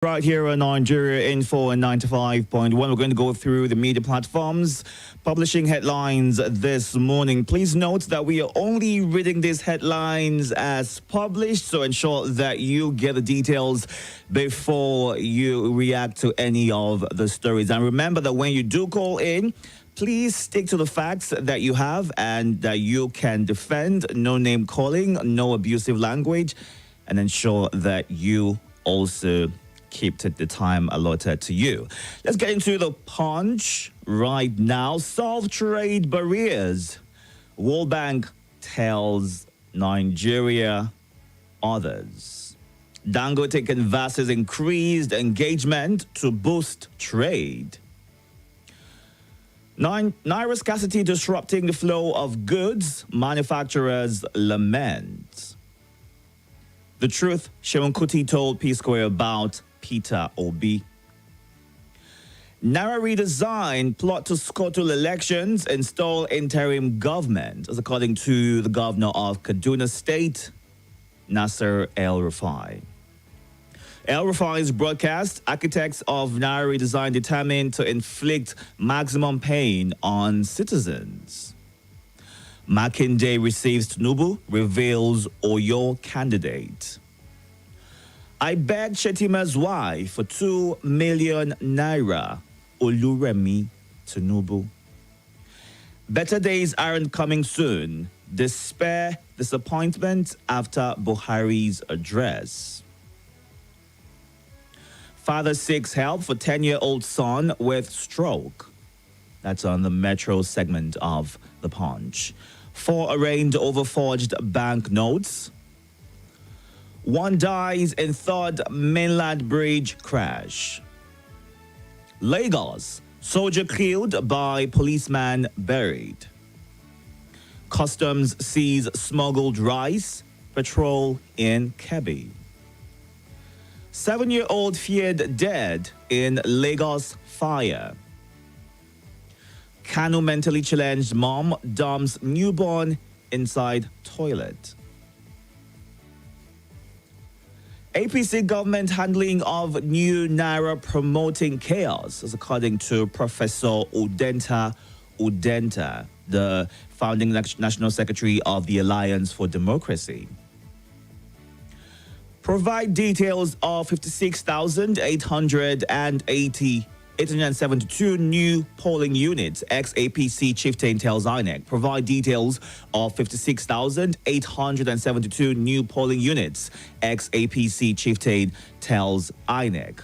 Right here on Nigeria Info and 95.1, we're going to go through the media platforms publishing headlines this morning. Please note that we are only reading these headlines as published, so ensure that you get the details before you react to any of the stories. And remember that when you do call in, please stick to the facts that you have and that you can defend. No name calling, no abusive language, and ensure that you also keep to the time allotted to you. Let's get into the punch right now. Solve trade barriers. World Bank tells Nigeria others. Dangote canvasses increased engagement to boost trade. Naira scarcity disrupting the flow of goods. Manufacturers lament. The truth Seun Kuti told P Square about Peter Obi. Naira redesign, plot to scuttle elections, install interim government, as according to the governor of Kaduna State, Nasser El-Rufai. El-Rufai's broadcast, architects of Naira redesign determined to inflict maximum pain on citizens. Makinde receives Tinubu, reveals Oyo candidate. I begged Shetima's wife for 2 million naira. Oluremi Tinubu. Better days aren't coming soon. Despair, disappointment after Buhari's address. Father seeks help for 10-year-old son with stroke. That's on the Metro segment of The Punch. 4 arraigned over forged bank notes. 1 dies in third mainland bridge crash. Lagos, soldier killed by policeman buried. Customs sees smuggled rice, petrol in Kebbi. 7-year-old feared dead in Lagos fire. Kanu mentally challenged mom dumps newborn inside toilet. APC government handling of new Naira promoting chaos, as according to Professor Udenta, the founding national secretary of the Alliance for Democracy. Provide details of 872 new polling units. Ex-APC chieftain tells INEC. Provide details of 56,872 new polling units. Ex-APC chieftain tells INEC.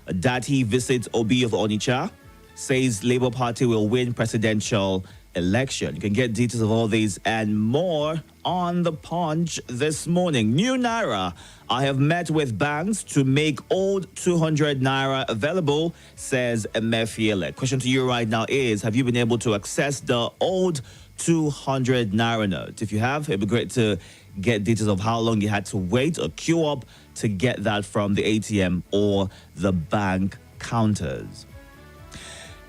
Dati visits Obi of Onitsha. Says Labour Party will win presidential election. You can get details of all these and more on The Punch this morning. New Naira. I have met with banks to make old 200 Naira available, says Emefiele. Question to you right now is, have you been able to access the old 200 Naira note? If you have, it'd be great to get details of how long you had to wait or queue up to get that from the ATM or the bank counters.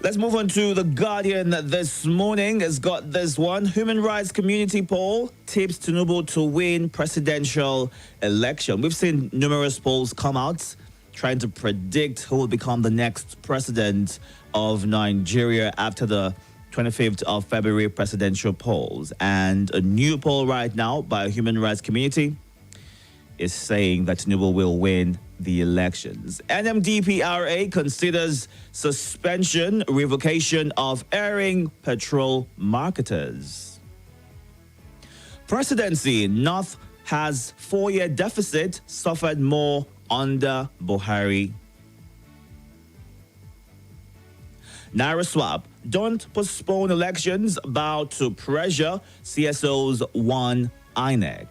Let's move on to The Guardian this morning. It's got this one. Human Rights Community poll tips Tinubu to win presidential election. We've seen numerous polls come out trying to predict who will become the next president of Nigeria after the 25th of February presidential polls. And a new poll right now by Human Rights Community is saying that Tinubu will win the elections. NMDPRA considers suspension, revocation of airing petrol marketers. Presidency, North has 4-year deficit, suffered more under Buhari. Naira swap, don't postpone elections, bow to pressure, CSOs won INEC.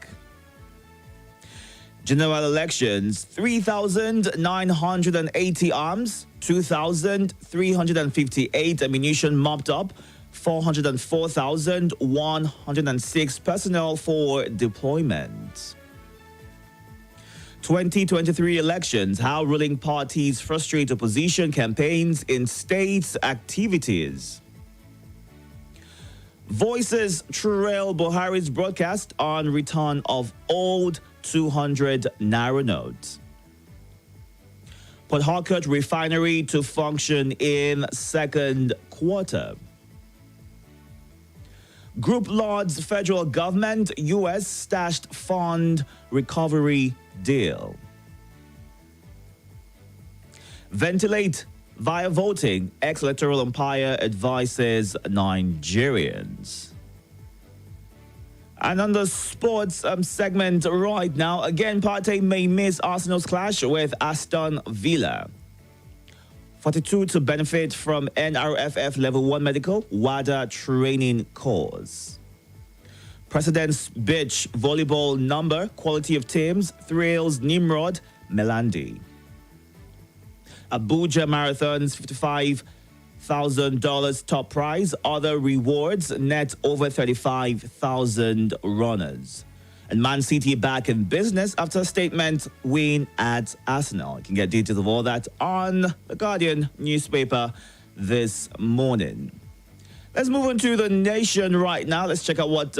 General elections, 3,980 arms, 2,358 ammunition mopped up, 404,106 personnel for deployment. 2023 elections, how ruling parties frustrate opposition campaigns in states' activities. Voices trail Buhari's broadcast on return of old 200 Naira notes. Port Harcourt refinery to function in second quarter. Group Lords federal government U.S. stashed fund recovery deal. Ventilate via voting, ex-electoral umpire advises Nigerians. And on the sports segment right now, again, Partey may miss Arsenal's clash with Aston Villa. 42 to benefit from NRFF Level 1 Medical WADA training course. President's Beach volleyball number, quality of teams, thrills Nimrod Melandi. Abuja Marathon's $55,000 top prize. Other rewards net over 35,000 runners. And Man City back in business after a statement win at Arsenal. You can get details of all that on the Guardian newspaper this morning. Let's move on to the Nation right now. Let's check out what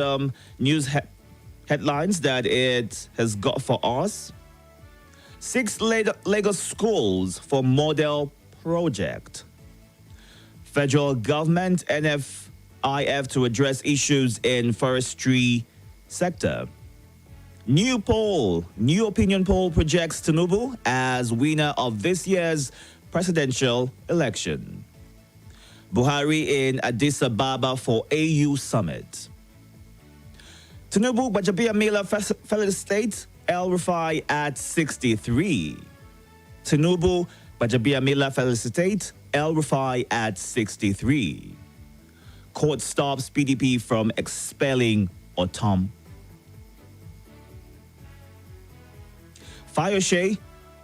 news headlines that it has got for us. 6 Lagos schools for model project. Federal government NFIF to address issues in forestry sector. New opinion poll projects Tinubu as winner of this year's presidential election. Buhari in Addis Ababa for AU summit. Tinubu Gbajabiamila felicitate El Rufai at 63. Tinubu Gbajabiamila felicitate El Rufai at 63. Court stops PDP from expelling Otom. Fayose,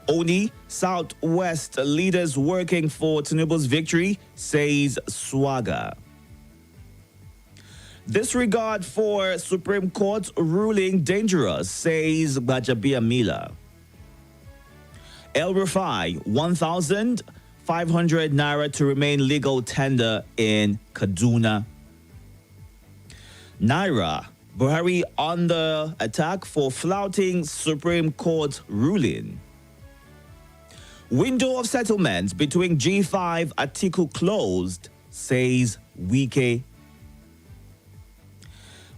Oni, Southwest leaders working for Tinubu's victory, says Swagger. Disregard for Supreme Court ruling dangerous, says Gbajabiamila. El Rufai, 1,500 naira to remain legal tender in Kaduna. Naira, Buhari under attack for flouting Supreme Court ruling. Window of settlement between G5 Atiku closed, says Wike.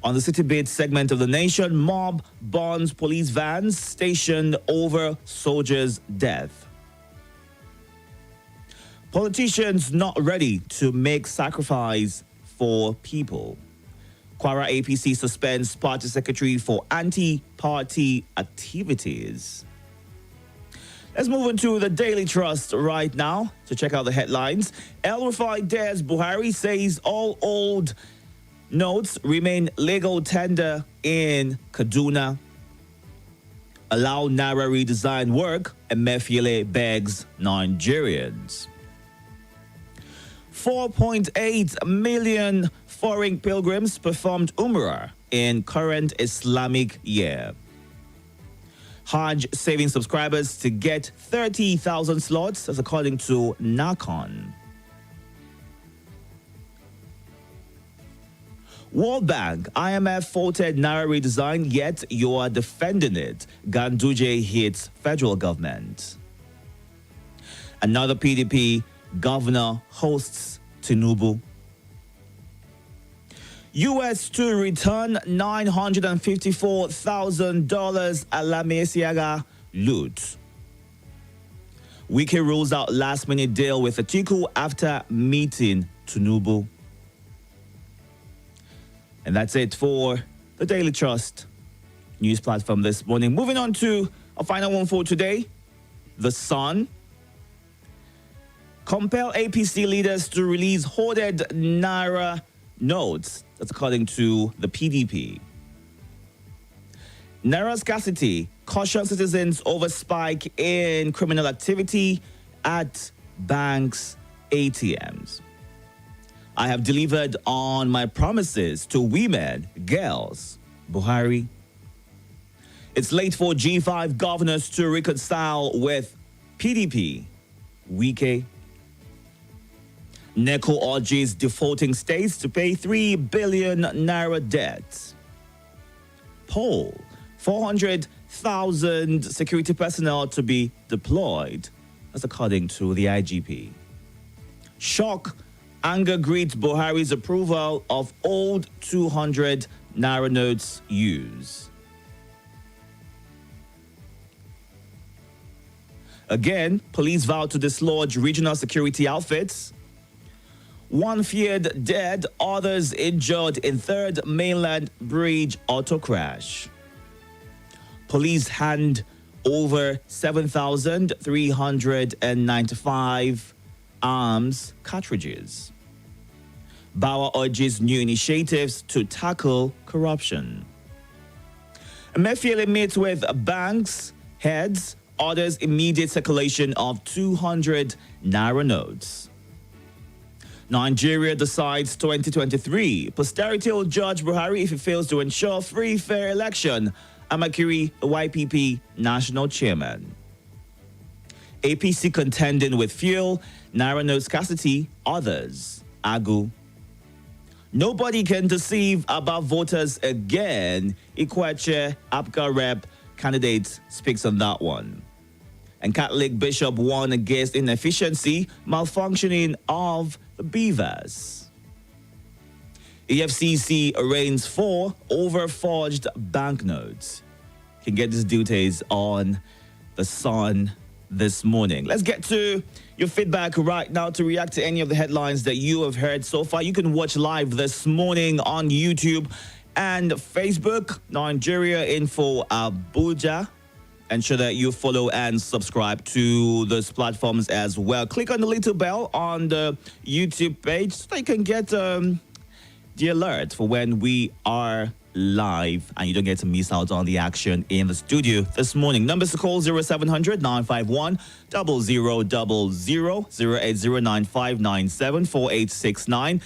On the City Beat segment of the Nation, mob burns police vans stationed over soldiers' death. Politicians not ready to make sacrifice for people. Kwara APC suspends party secretary for anti-party activities. Let's move on to the Daily Trust right now to check out the headlines. El Rufai dares Buhari, says all old notes remain legal tender in Kaduna. Allow Naira redesign work, Emefiele begs Nigerians. 4.8 million foreign pilgrims performed Umrah in current Islamic year. Hajj saving subscribers to get 30,000 slots, that's according to NACON. World Bank, IMF faulted Naira redesign, yet you are defending it. Ganduje hits federal government. Another PDP governor hosts Tinubu. U.S. to return $954,000 Alamesiaga loot. Wike rules out last-minute deal with Atiku after meeting Tinubu. And that's it for the Daily Trust news platform this morning. Moving on to a final one for today. The Sun. Compel APC leaders to release hoarded Naira notes. That's according to the PDP. Naira scarcity. Caution citizens over spike in criminal activity at banks' ATMs. I have delivered on my promises to women, girls. Buhari. It's late for G5 governors to reconcile with PDP. Wike. NECO urges defaulting states to pay 3 billion Naira debt. Poll. 400,000 security personnel to be deployed. That's according to the IGP. Shock, anger greets Buhari's approval of old 200 naira notes use. Again, police vow to dislodge regional security outfits. One feared dead, others injured in third mainland bridge auto crash. Police hand over 7,395 arms cartridges. Bauer urges new initiatives to tackle corruption. Emefiele meets with banks, heads, orders immediate circulation of 200 naira notes. Nigeria decides 2023. Posterity will judge Buhari if he fails to ensure free, fair election. Amakiri, the YPP national chairman. APC contending with fuel, naira note scarcity, others. Agu. Nobody can deceive about voters again. Ikweche, APGA rep, candidate speaks on that one. And Catholic bishop warned against inefficiency, malfunctioning of the beavers. EFCC arraigns 4 over forged banknotes. You can get these details on The Sun this morning. Let's get to your feedback right now to react to any of the headlines that you have heard so far. You can watch live this morning on YouTube and Facebook. Nigeria Info Abuja. Ensure that you follow and subscribe to those platforms as well. Click on the little bell on the YouTube page so you can get the alert for when we are live and you don't get to miss out on the action in the studio this morning. Numbers to call 0700 951 0000 08095974869.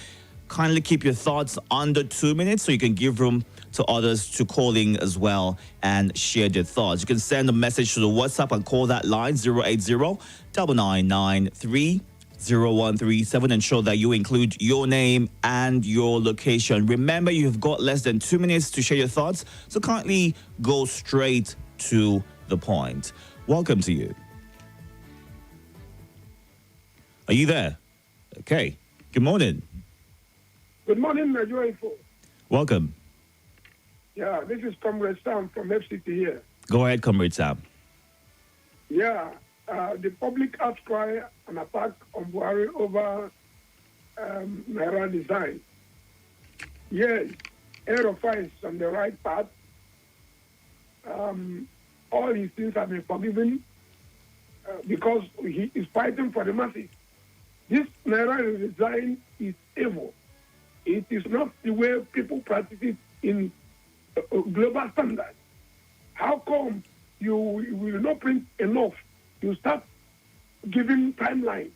Kindly keep your thoughts under 2 minutes so you can give room to others to calling as well and share their thoughts. You can send a message to the WhatsApp and call that line 080-999-30137. Ensure that you include your name and your location. Remember, you've got less than 2 minutes to share your thoughts, so kindly go straight to the point. Welcome to you. Are you there? Okay. Good morning. Good morning, Nigeria Info. Welcome. Yeah, this is Comrade Sam from FCT here. Go ahead, Comrade Sam. Yeah, the public outcry and attack on Buhari over Naira design. Yes, Erofai is on the right path. All his sins have been forgiven because he is fighting for the masses. This Naira design is evil. It is not the way people practice it in global standards. How come you will not print enough? You start giving timeline.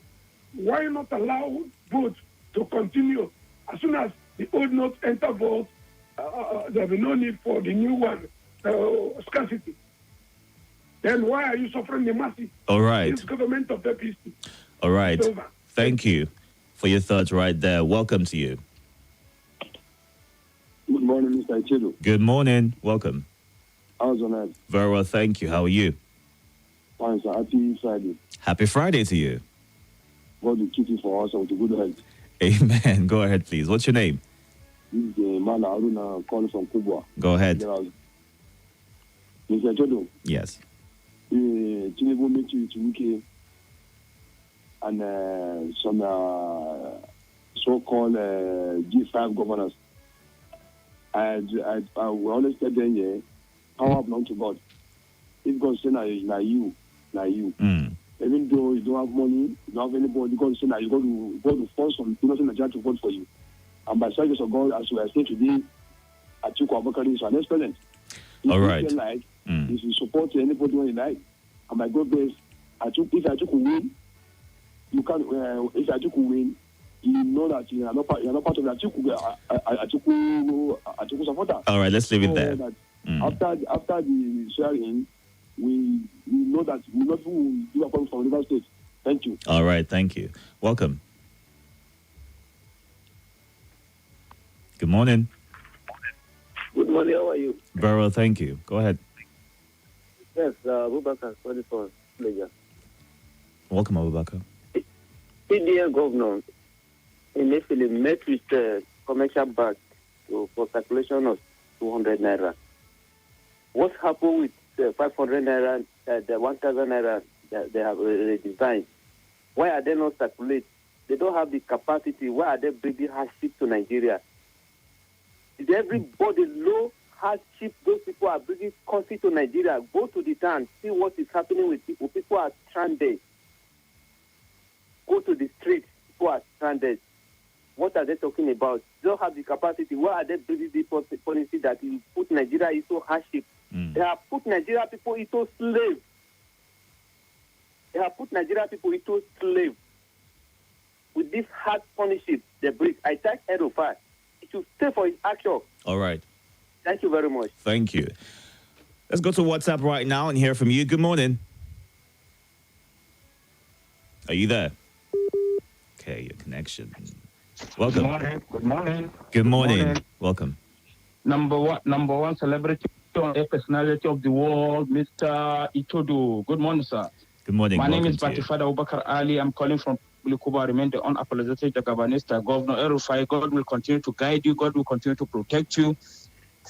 Why not allow votes to continue? As soon as the old notes enter vote, there will be no need for the new one, scarcity. Then why are you suffering the masses? All right. This government of the peace. All right. Thank you for your thoughts right there. Welcome to you. Good morning, Mr. Itodo. Good morning. Welcome. How's on earth? Very well, thank you. How are you? Fine, sir. Happy Friday. Happy Friday to you. God will keep you for us with a good health. Amen. Go ahead, please. What's your name? This is man Aruna calling from Kubwa. Go ahead. Mr. Itodo. Yes. Tinubu met you to UK and some so-called G5 governors. I will always tell them, yeah, power belongs to God. If God say, now you. Even though you don't have money, you don't have anybody, God say, now you go to force some people in Nigeria to vote for you. And by the of God, as we are saying today, Atiku Abubakar is an excellent. All right. Like, if you support anybody when you like, and by God grace, if Atiku win, you can. If Atiku win, you know that you are not part of the Atiku supporter. All right, let's leave it there. That after the sharing, we know that we not who do a from River State. Thank you. All right, thank you. Welcome. Good morning. Good morning, how are you? Very well, thank you. Go ahead. Yes, Abubakar, sorry for pleasure. Welcome, Abubakar. PDA governor in Nepal met with commercial bank for circulation of 200 naira. What happened with 500 naira, the 1,000 naira that they have redesigned? Why are they not circulate? They don't have the capacity. Why are they bringing hardship to Nigeria? Is everybody low hardship? Those people are bringing cost to Nigeria. Go to the town, see what is happening with people. People are stranded. Go to the streets, people are stranded. What are they talking about? They don't have the capacity. Why are they bringing the policy that will put Nigeria into hardship? They have put Nigeria people into slave. They have put Nigeria people into slave. With this hard punishment, they bring. I thank Erufai. It should stay for his action. All right. Thank you very much. Thank you. Let's go to WhatsApp right now and hear from you. Good morning. Are you there? Okay, your connection. Welcome. Good morning. Good morning. Good morning. Good morning. Welcome. Number one celebrity a personality of the world, Mr. Itodo. Good morning, sir. Good morning. My name Welcome is to you. Batifada Ubakar Ali. I'm calling from Bulukuba. Remain the unapologetic Jagabanista. Governor Erufai, God will continue to guide you. God will continue to protect you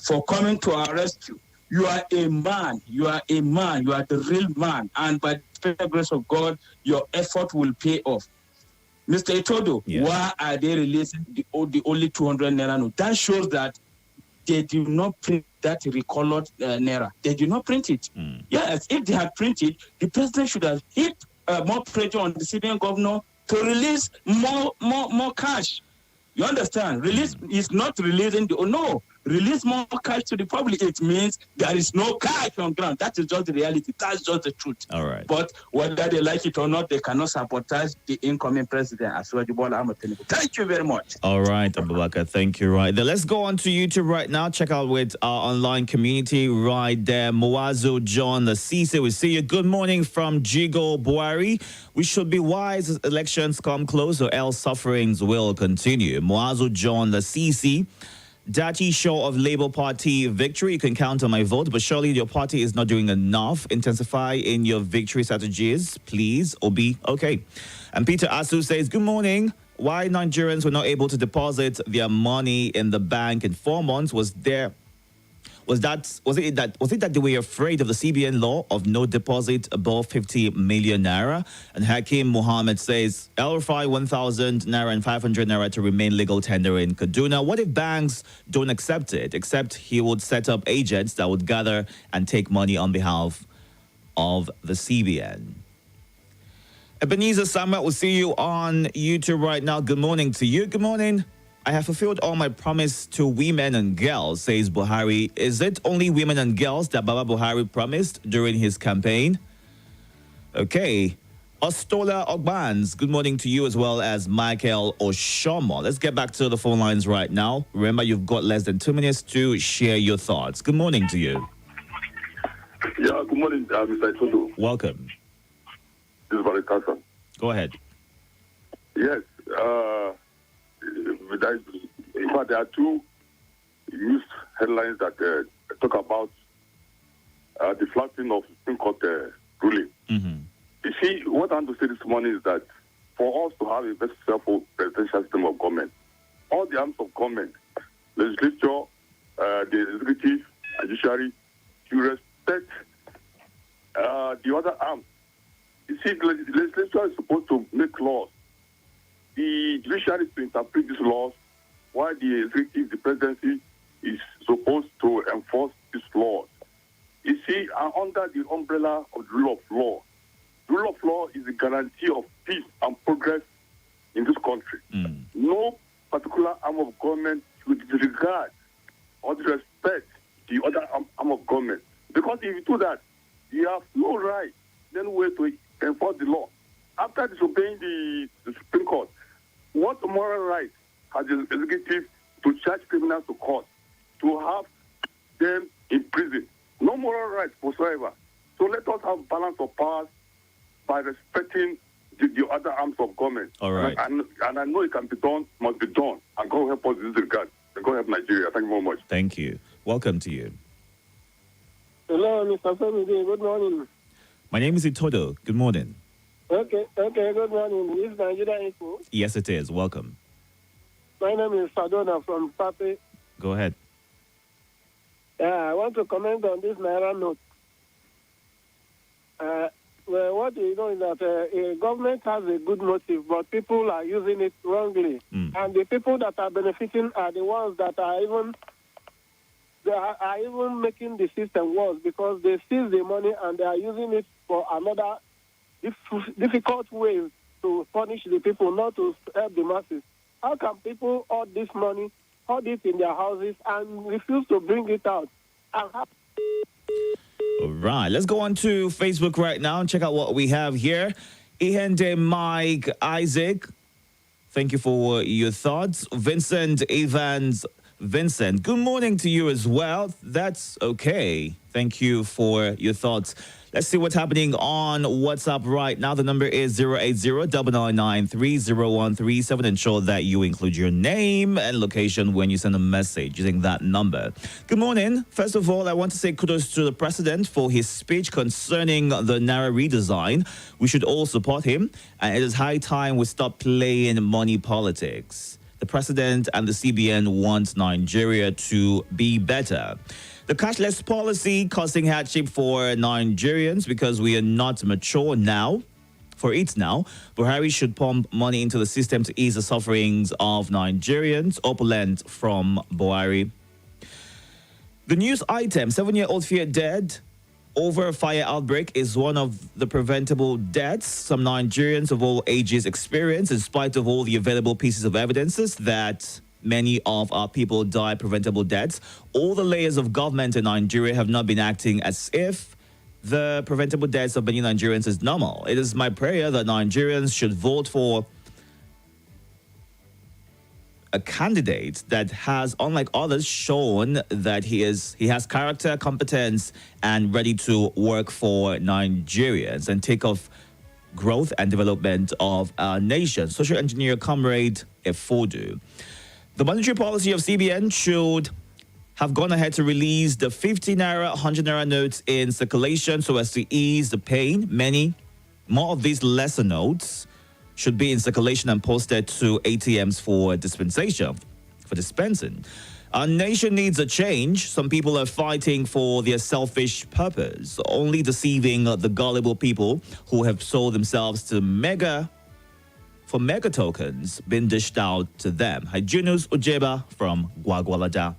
for coming to our rescue. You are a man. You are a man. You are the real man. And by the grace of God, your effort will pay off. Mr. Itodo, why are they releasing the only 200 naira note? That shows that they do not print that recolored naira. They do not print it. Yes, if they had printed, the president should have hit more pressure on the CBN governor to release more cash. You understand? Release is not releasing release more cash to the public. It means there is no cash on ground. That is just the reality. That's just the truth. All right. But whether they like it or not, they cannot sabotage the incoming president. Thank you very much. All right, Abubakar. Thank you. Right there. Let's go on to YouTube right now. Check out with our online community right there. Moazo John the Cece. We see you. Good morning from Jigo Buhari. We should be wise as elections come close, or else sufferings will continue. Moazo John the Cece. Dachi show of Labour Party victory. You can count on my vote, but surely your party is not doing enough. Intensify in your victory strategies, please, Obi. Okay. And Peter Asu says, good morning. Why Nigerians were not able to deposit their money in the bank in 4 months? Was it that they were afraid of the CBN law of no deposit above 50 million naira? And Hakim Muhammad says, El-Rufai 1,000 naira and 500 naira to remain legal tender in Kaduna. What if banks don't accept it? Except he would set up agents that would gather and take money on behalf of the CBN. Ebenezer Samuel, we'll see you on YouTube right now. Good morning to you. Good morning. I have fulfilled all my promise to women and girls, says Buhari. Is it only women and girls that Baba Buhari promised during his campaign? Okay. Ostola Ogbans, good morning to you, as well as Michael Oshomo. Let's get back to the phone lines right now. Remember, you've got less than 2 minutes to share your thoughts. Good morning to you. Yeah, good morning, Mr. Itodo. Welcome. This is Barikasa. Go ahead. Yes. In fact, there are two news headlines that talk about the flattening of Supreme Court ruling. You see, what I want to say this morning is that for us to have a very successful presidential system of government, all the arms of government, legislature, the executive, judiciary, to respect the other arms. You see, the legislature is supposed to make laws. The judiciary is to interpret these laws, while the executive, the presidency, is supposed to enforce these laws. You see, under the umbrella of the rule of law, the rule of law is a guarantee of peace and progress in this country. No particular arm of government should disregard or disrespect the other arm of government. Because if you do that, you have no right then way to enforce the law. After disobeying the Supreme Court, what moral right has the executive to charge criminals to court, to have them in prison? No moral right whatsoever. So let us have balance of powers by respecting the other arms of government. All right. And I know it can be done, must be done. And God help us in this regard. And God help Nigeria. Thank you very much. Thank you. Welcome to you. Hello, Mr. Family. Good morning. My name is Itodo. Good morning. Okay, good morning. This is Nigeria Info. Yes, it is. Welcome. My name is Sadona from Pape. Go ahead. I want to comment on this Naira note. Well, what you know is that a government has a good motive, but people are using it wrongly. And the people that are benefiting are the ones that are even making the system worse because they seize the money and they are using it for another difficult ways to punish the people, not to help the masses. How can people hold this money, hold it in their houses, and refuse to bring it out? All right, let's go on to Facebook right now and check out what we have here. Ihende Mike Isaac, thank you for your thoughts. Vincent Evans, Vincent, good morning to you as well. That's okay. Thank you for your thoughts. Let's see what's happening on WhatsApp right now. The number is 080-993-0137. Ensure that you include your name and location when you send a message using that number. Good morning. First of all, I want to say kudos to the president for his speech concerning the Naira redesign. We should all support him, and it is high time we stop playing money politics. The president and the CBN want Nigeria to be better. The cashless policy causing hardship for Nigerians because we are not mature now. For it now, Buhari should pump money into the system to ease the sufferings of Nigerians. Opulent from Buhari. The news item, 7-year-old feared dead over a fire outbreak is one of the preventable deaths some Nigerians of all ages experience in spite of all the available pieces of evidences that many of our people die preventable deaths. All the layers of government in Nigeria have not been acting as if the preventable deaths of many Nigerians is normal. It is my prayer that Nigerians should vote for a candidate that has, unlike others, shown that he has character, competence, and ready to work for Nigerians and take off growth and development of our nation. Social engineer Comrade Itodo. The monetary policy of CBN should have gone ahead to release the 50 naira, 100 naira notes in circulation so as to ease the pain. More of these lesser notes should be in circulation and posted to ATMs for dispensing. Our nation needs a change. Some people are fighting for their selfish purpose, only deceiving the gullible people who have sold themselves to mega tokens been dished out to them. Hygienus Ujeba from Gwagwalada.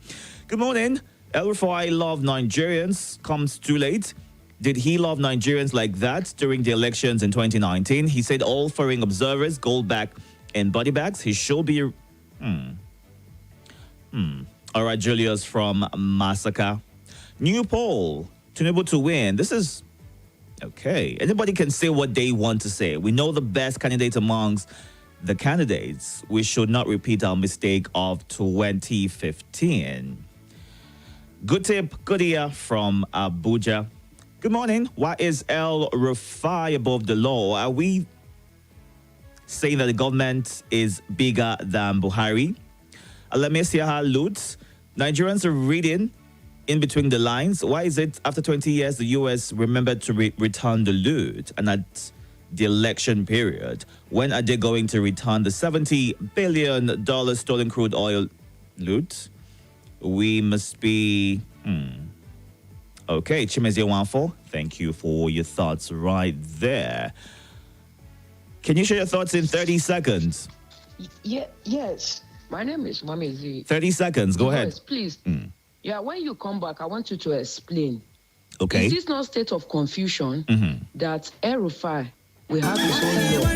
Good morning. El Rufai loved Nigerians. Comes too late. Did he love Nigerians like that during the elections in 2019? He said all foreign observers go back in body bags. He should be... All right, Julius from Massacre. New poll. Tinubu to win. This is... Okay. Anybody can say what they want to say. We know the best candidate amongst the candidates. We should not repeat our mistake of 2015. Good tip, good ear from Abuja. Good morning. Why is El Rufai above the law? Are we saying that the government is bigger than Buhari? Alamesiaha Lutz. Nigerians are reading in between the lines. Why is it after 20 years the U.S. remembered to return the loot? And at the election period, when are they going to return the $70 billion stolen crude oil loot? We must be... Okay, Chimezie Wanfo, thank you for your thoughts right there. Can you share your thoughts in 30 seconds? Yes. My name is Mamezi. 30 seconds, go ahead. Please. Yeah, when you come back, I want you to explain. Okay. Is this not state of confusion that El Rufai will have his own law?